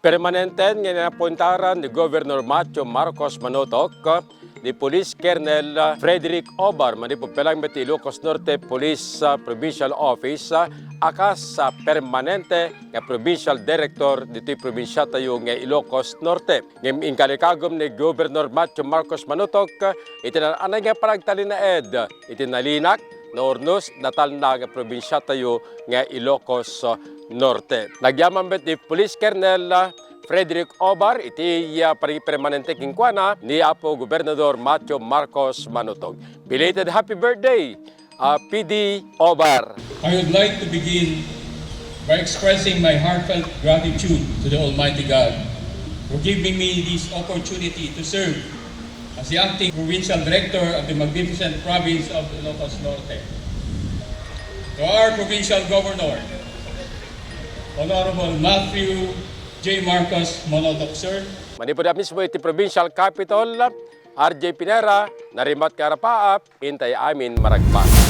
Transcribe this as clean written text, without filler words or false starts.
Permanenten nga napuntaran ni Governor Macho Marcos Manotok ni Police Colonel Frederick Obar manipupelang met Ilocos Norte Police Provincial Office akas sa permanente nga Provincial Director dito'y probinsya tayo nga Ilocos Norte. Ngem inkalikagom ni Governor Macho Marcos Manotok itinananay nga paragtalin na itinalinak na ornos natal na nga probinsya tayo nga Ilocos Norte. Nagyaman bet ni Police Colonel Frederick Obar, iti permanente kingkwana ni Apo Gobernador Macho Marcos Manutog. Belated happy birthday, PD Obar. I would like to begin by expressing my heartfelt gratitude to the Almighty God for giving me this opportunity to serve as the acting provincial director of the magnificent province of Ilocos Norte. To our provincial governor, Honorable Matthew J. Marcos Manotok, sir. Manipod mismo iti provincial capital, RJ Pinera, narimat karapaap, intay amin maragpas.